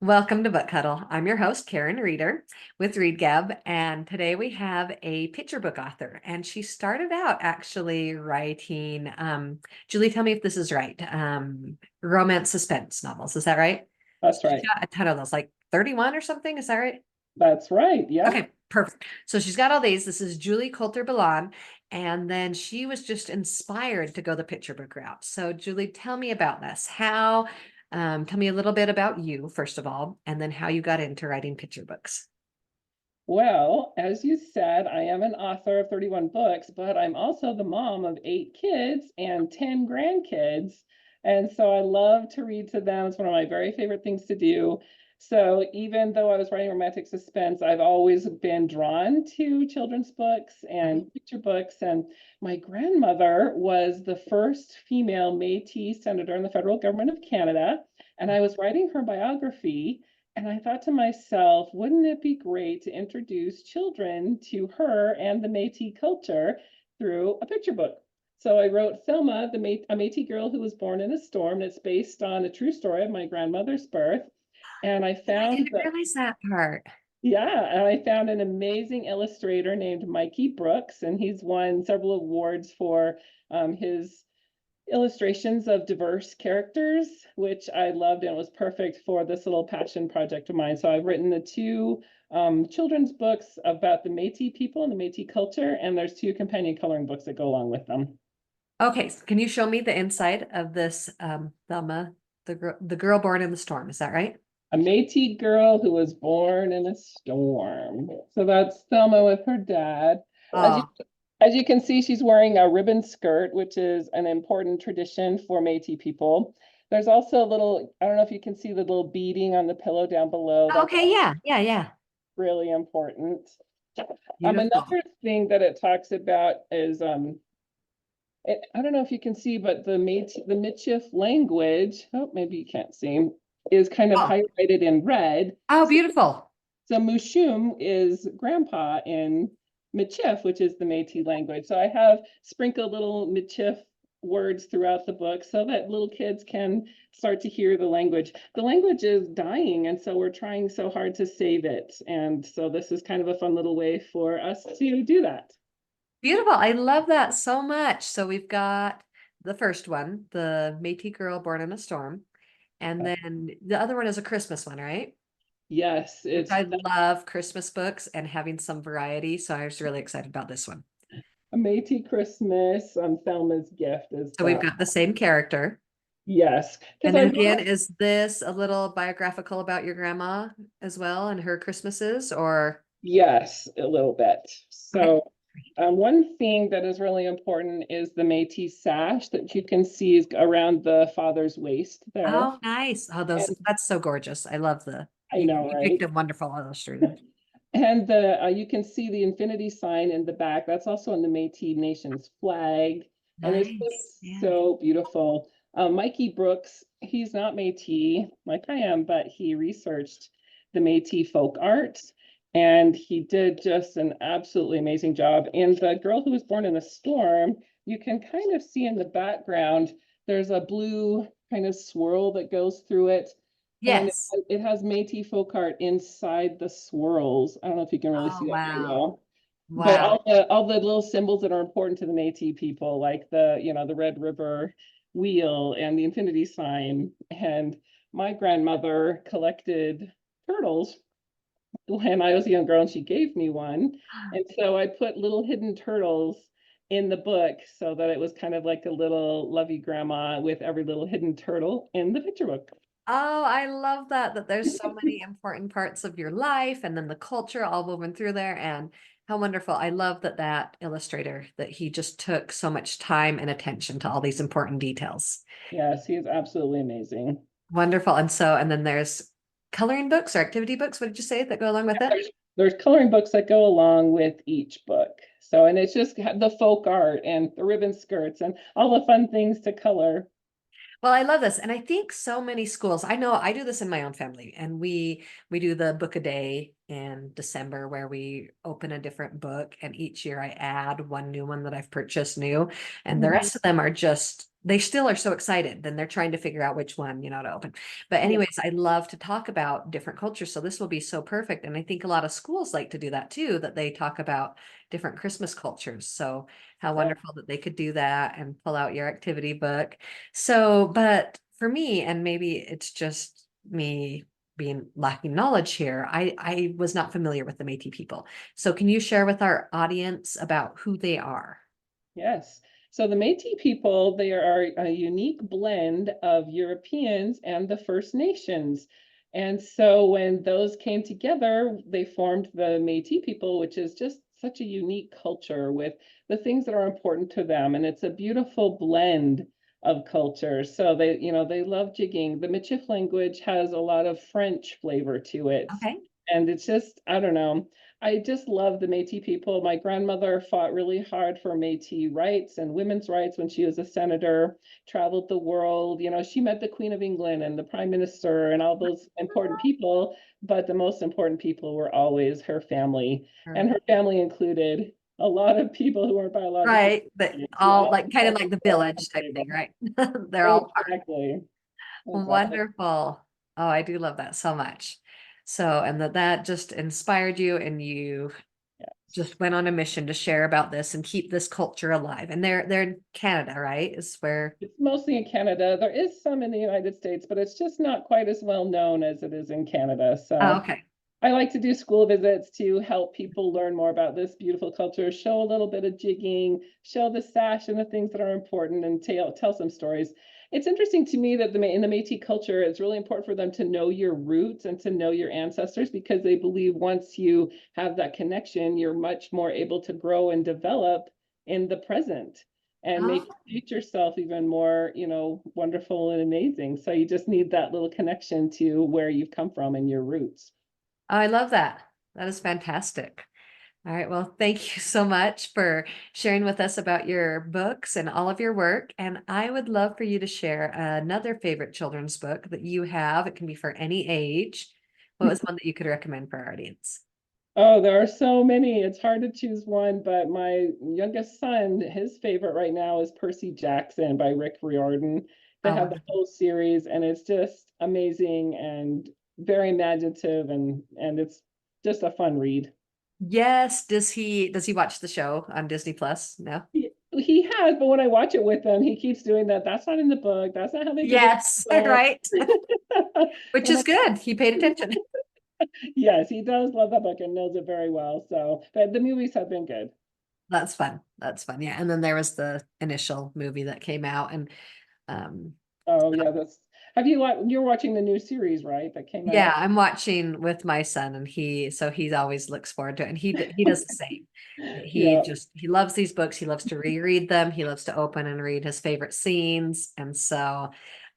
Welcome to Book Huddle. I'm your host, Karen Reader with Readgab, and today we have a picture book author, and she started out actually writing, Julie, tell me if this is right, romance suspense novels. Is that right? That's She's right. got a ton of those, like 31 or something. Is that right? That's right. Yep. Okay, perfect. So she's got all these. This is Julie Coulter Bellon, and then she was just inspired to go the picture book route. So Julie, tell me about this. Tell me a little bit about you, first of all, and then how you got into writing picture books. Well, as you said, I am an author of 31 books, but I'm also the mom of 8 kids and 10 grandkids. And so I love to read to them. It's one of my very favorite things to do. So even though I was writing romantic suspense, I've always been drawn to children's books Mhm. and picture books. And my grandmother was the first female Métis senator in the federal government of Canada. And I was writing her biography. And I thought to myself, wouldn't it be great to introduce children to her and the Métis culture through a picture book? So I wrote Thelma, a Métis girl who was born in a storm. And it's based on a true story of my grandmother's birth. And I Oh, I found didn't that, realize that part. yeah, and I found an amazing illustrator named Mikey Brooks, and he's won several awards for his illustrations of diverse characters, which I loved and was perfect for this little passion project of mine. So I've written the two children's books about the Métis people and the Métis culture, and there's two companion coloring books that go along with them. Okay, so can you show me the inside of this Thelma, the girl born in the storm? Is that right? A Métis girl who was born in a storm. So that's Thelma with her dad. As you Oh, as you can see, she's wearing a ribbon skirt, which is an important tradition for Métis people. There's also a little, I don't know if you can see the little beading on the pillow down below. That's okay, yeah, yeah, yeah. really important. Beautiful. Another thing that it talks about is I don't know if you can see, but the Michif language, oh, maybe you can't see, is kind of Oh, highlighted in red. oh, So, beautiful. so Mushum is grandpa in Michif, which is the Métis language. So I have sprinkled little Michif words throughout the book so that little kids can start to hear the language. The language is dying, and so we're trying so hard to save it. And so this is kind of a fun little way for us to do that. Beautiful. I love that so much. So we've got the first one, the Métis girl born in a storm. And then the other one is a Christmas one, right? Yes, Which it's I love Christmas books and having some variety. So I was really excited about this one. a Métis Christmas. Thelma's gift is So we've that. got the same character. Yes, because And I then love, again, is this a little biographical about your grandma as well and her Christmases or? yes, a little bit. Okay. So one thing that is really important is the Métis sash that you can see is around the father's waist there. Oh, nice. Oh, And that's so gorgeous. I love I know, you right? picked a wonderful illustrator. And the you can see the infinity sign in the back. That's also on the Métis Nation's flag, and it's Nice. just Yeah. so beautiful. Mikey Brooks, he's not Métis like I am, but he researched the Métis folk art, and he did just an absolutely amazing job. And the girl who was born in a storm, you can kind of see in the background, there's a blue kind of swirl that goes through it. And Yes. it has Métis folk art inside the swirls. I don't know if you can really Oh, see that very wow. well. But Wow. all the little symbols that are important to the Métis people, like the Red River wheel and the infinity sign. And my grandmother collected turtles when I was a young girl, and she gave me one. And so I put little hidden turtles in the book so that it was kind of like a little lovey grandma with every little hidden turtle in the picture book. Oh, I love that there's so many important parts of your life and then the culture all woven through there and how wonderful. I love that illustrator that he just took so much time and attention to all these important details. Yes, he is absolutely amazing. Wonderful. And then there's coloring books or activity books. What did you say that go along with it? There's coloring books that go along with each book. So, and it's just the folk art and the ribbon skirts and all the fun things to color. Well, I love this. And I think so many schools, I know I do this in my own family and we do the book a day in December where we open a different book, and each year I add one new one that I've purchased new, and the Mhm. rest of them are just, they still are so excited. Then they're trying to figure out which one, to open. But Yeah, anyways, I love to talk about different cultures. So this will be so perfect. And I think a lot of schools like to do that too, that they talk about different Christmas cultures. So how yeah. wonderful that they could do that and pull out your activity book. So, but for me, and maybe it's just me being lacking knowledge here, I was not familiar with the Métis people. So can you share with our audience about who they are? Yes. So the Métis people, they are a unique blend of Europeans and the First Nations. And so when those came together, they formed the Métis people, which is just such a unique culture with the things that are important to them. And it's a beautiful blend of cultures. So they love jigging. The Michif language has a lot of French flavor to it. Okay. And it's just, I don't know. I just love the Métis people. My grandmother fought really hard for Métis rights and women's rights when she was a senator, traveled the world. She met the Queen of England and the Prime Minister and all those important people, but the most important people were always her family. And her family included a lot of people who weren't biologically Right. But related. She all always like kind of felt like the very village type thing, comfortable. right? They're all part. Exactly. Exactly. Wonderful. Oh, I do love that so much. So, and that just inspired you, and you Yes. just went on a mission to share about this and keep this culture alive. And they're in Canada, right? Is where. It's mostly in Canada. There is some in the United States, but it's just not quite as well known as it is in Canada. Oh, So okay. I like to do school visits to help people learn more about this beautiful culture, show a little bit of jigging, show the sash and the things that are important, and tell some stories. It's interesting to me that in the Métis culture, it's really important for them to know your roots and to know your ancestors, because they believe once you have that connection, you're much more able to grow and develop in the present and Oh, make yourself even more, wonderful and amazing. So you just need that little connection to where you've come from and your roots. I love that. That is fantastic. All right. Well, thank you so much for sharing with us about your books and all of your work. And I would love for you to share another favorite children's book that you have. It can be for any age. What was one that you could recommend for our audience? Oh, there are so many. It's hard to choose one, but my youngest son, his favorite right now is Percy Jackson by Rick Riordan. They Oh, have the wonderful. whole series, and it's just amazing and very imaginative, and it's just a fun read. Yes. Does he watch the show on Disney Plus? No. He has, but when I watch it with him, he keeps doing that. That's not in the book. That's not how they did it Yes, in the right. book. Which And is good. He paid attention. yes, he does love that book and knows it very well. So, but the movies have been good. That's fun. That's fun. Yeah. And then there was the initial movie that came out, and um Oh yeah, that's. You're watching the new series, right? That came yeah, out. I'm watching with my son, and he always looks forward to it, and he does the same. Yeah. He loves these books. He loves to reread them. He loves to open and read his favorite scenes. And so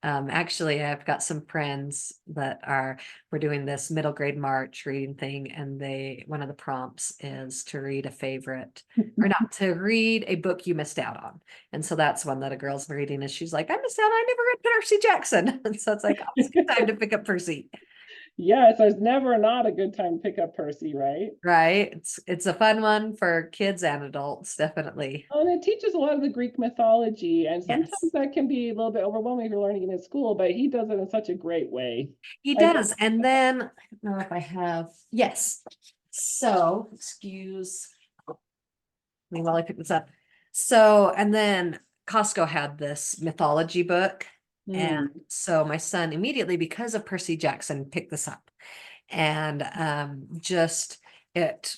actually I've got some friends that we're doing this middle grade March reading thing, and one of the prompts is to read a favorite, or not, to read a book you missed out on. And so that's one that a girl's reading, and she's like, I missed out, I never read Percy Jackson. And so it's like, oh, it's a good time to pick up Percy. Yes, there's never not a good time to pick up Percy, right? Right? It's a fun one for kids and adults, definitely. Oh, and it teaches a lot of the Greek mythology, and Yes, sometimes that can be a little bit overwhelming if you're learning it in school, but he does it in such a great way. he I just does. And then I don't know if I have, yes. So, excuse me while I pick this up. So, and then Costco had this mythology book. And hmm, so my son immediately, because of Percy Jackson, picked this up. And just it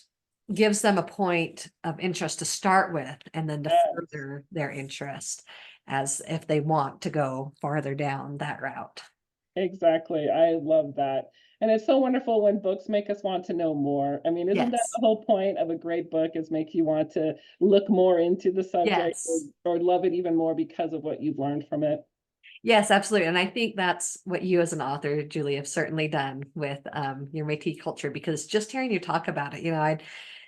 gives them a point of interest to start with, and then to yes. further their interest as if they want to go farther down that route. Exactly. I love that. And it's so wonderful when books make us want to know more. I mean, isn't that Yes. the whole point of a great book, is make you want to look more into the subject, Yes. or love it even more because of what you've learned from it? Yes, absolutely. And I think that's what you as an author, Julie, have certainly done with your Métis culture, because just hearing you talk about it, I'd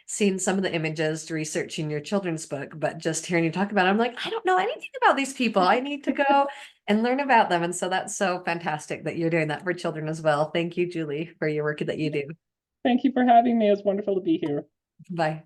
seen some of the images researching your children's book, but just hearing you talk about it, I'm like, I don't know anything about these people. I need to go and learn about them. And so that's so fantastic that you're doing that for children as well. Thank you, Julie, for your work that you do. Thank you for having me. It was wonderful to be here. Bye.